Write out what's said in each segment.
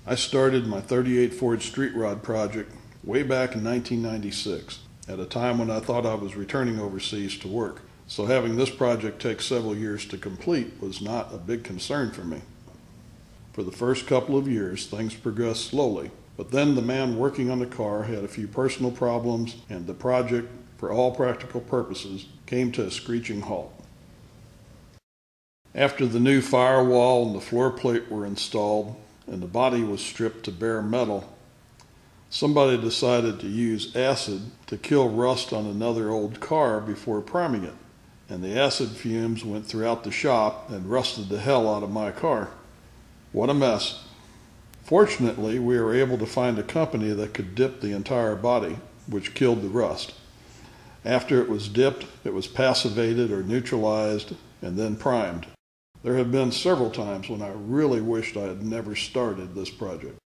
I started my 38 Ford Street Rod project way back in 1996, at a time when I thought I was returning overseas to work. So having this project take several years to complete was not a big concern for me. For the first couple of years, things progressed slowly, but then the man working on the car had a few personal problems, and the project, for all practical purposes, came to a screeching halt. After the new firewall and the floor plate were installed, and the body was stripped to bare metal, somebody decided to use acid to kill rust on another old car before priming it, and the acid fumes went throughout the shop and rusted the hell out of my car. What a mess. Fortunately, we were able to find a company that could dip the entire body, which killed the rust. After it was dipped, it was passivated or neutralized and then primed. There have been several times when I really wished I had never started this project.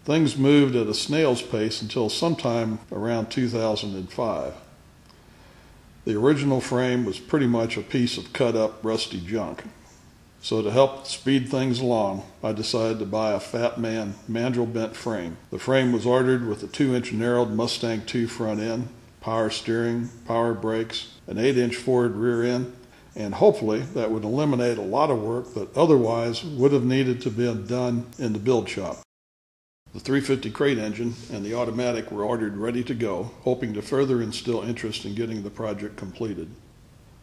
Things moved at a snail's pace until sometime around 2005. The original frame was pretty much a piece of cut-up, rusty junk. So to help speed things along, I decided to buy a Fat Man mandrel bent frame. The frame was ordered with a 2-inch narrowed Mustang II front end, power steering, power brakes, an 8-inch Ford rear end, and hopefully that would eliminate a lot of work that otherwise would have needed to be done in the build shop. The 350 crate engine and the automatic were ordered ready to go, hoping to further instill interest in getting the project completed.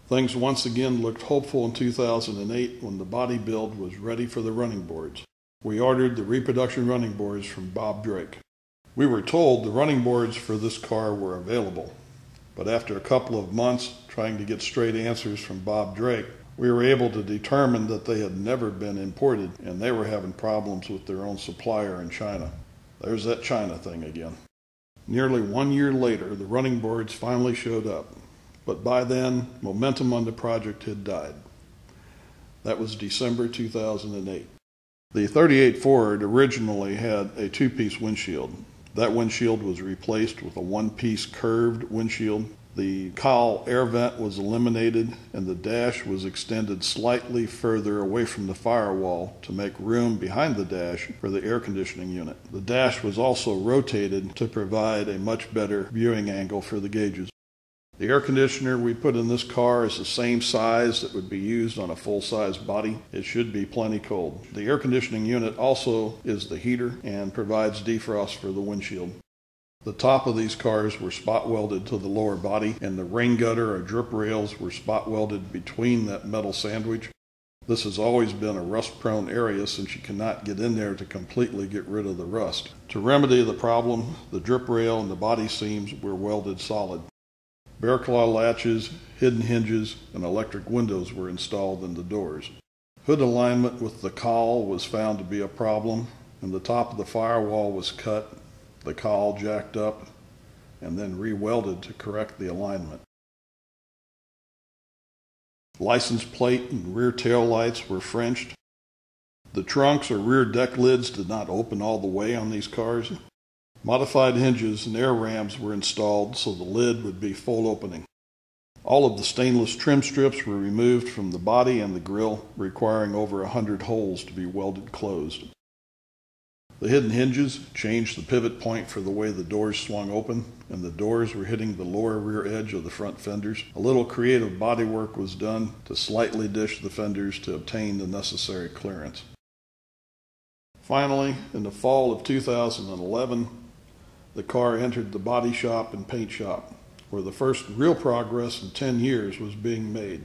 Things once again looked hopeful in 2008 when the body build was ready for the running boards. We ordered the reproduction running boards from Bob Drake. We were told the running boards for this car were available, but after a couple of months trying to get straight answers from Bob Drake, we were able to determine that they had never been imported and they were having problems with their own supplier in China. There's that China thing again. Nearly 1 year later, the running boards finally showed up, but by then, momentum on the project had died. That was December 2008. The 38 Ford originally had a 2-piece windshield. That windshield was replaced with a 1-piece curved windshield. The cowl air vent was eliminated and the dash was extended slightly further away from the firewall to make room behind the dash for the air conditioning unit. The dash was also rotated to provide a much better viewing angle for the gauges. The air conditioner we put in this car is the same size that would be used on a full-size body. It should be plenty cold. The air conditioning unit also is the heater and provides defrost for the windshield. The top of these cars were spot welded to the lower body, and the rain gutter or drip rails were spot welded between that metal sandwich. This has always been a rust-prone area since you cannot get in there to completely get rid of the rust. To remedy the problem, the drip rail and the body seams were welded solid. Bear claw latches, hidden hinges, and electric windows were installed in the doors. Hood alignment with the cowl was found to be a problem, and the top of the firewall was cut, the cowl jacked up, and then re-welded to correct the alignment. License plate and rear tail lights were Frenched. The trunks or rear deck lids did not open all the way on these cars. Modified hinges and air rams were installed so the lid would be full opening. All of the stainless trim strips were removed from the body and the grille, requiring over 100 holes to be welded closed. The hidden hinges changed the pivot point for the way the doors swung open, and the doors were hitting the lower rear edge of the front fenders. A little creative bodywork was done to slightly dish the fenders to obtain the necessary clearance. Finally, in the fall of 2011, the car entered the body shop and paint shop, where the first real progress in 10 years was being made.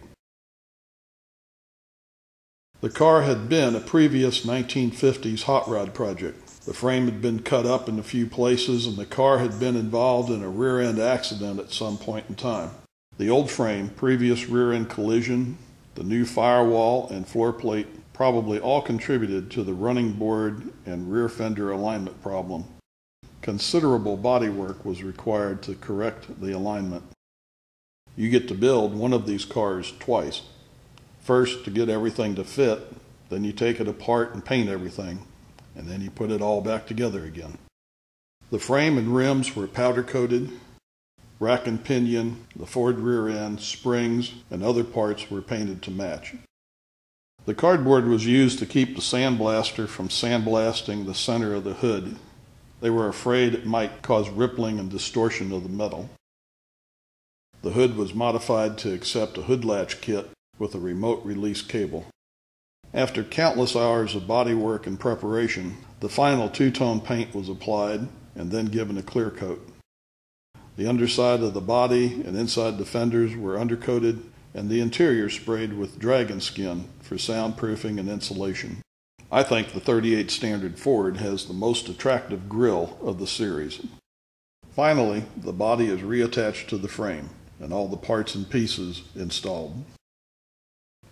The car had been a previous 1950s hot rod project. The frame had been cut up in a few places, and the car had been involved in a rear-end accident at some point in time. The old frame, previous rear-end collision, the new firewall, and floor plate probably all contributed to the running board and rear fender alignment problem. Considerable bodywork was required to correct the alignment. You get to build one of these cars twice. First, to get everything to fit, then you take it apart and paint everything, and then you put it all back together again. The frame and rims were powder coated. Rack and pinion, the Ford rear end, springs, and other parts were painted to match. The cardboard was used to keep the sandblaster from sandblasting the center of the hood. They were afraid it might cause rippling and distortion of the metal. The hood was modified to accept a hood latch kit with a remote release cable. After countless hours of bodywork and preparation, the final two-tone paint was applied and then given a clear coat. The underside of the body and inside the fenders were undercoated and the interior sprayed with dragon skin for soundproofing and insulation. I think the 38 Standard Ford has the most attractive grille of the series. Finally, the body is reattached to the frame and all the parts and pieces installed.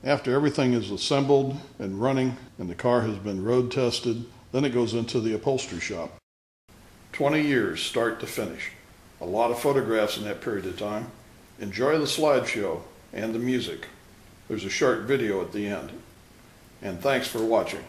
After everything is assembled and running and the car has been road tested, then it goes into the upholstery shop. 20 years start to finish. A lot of photographs in that period of time. Enjoy the slideshow and the music. There's a short video at the end. And thanks for watching.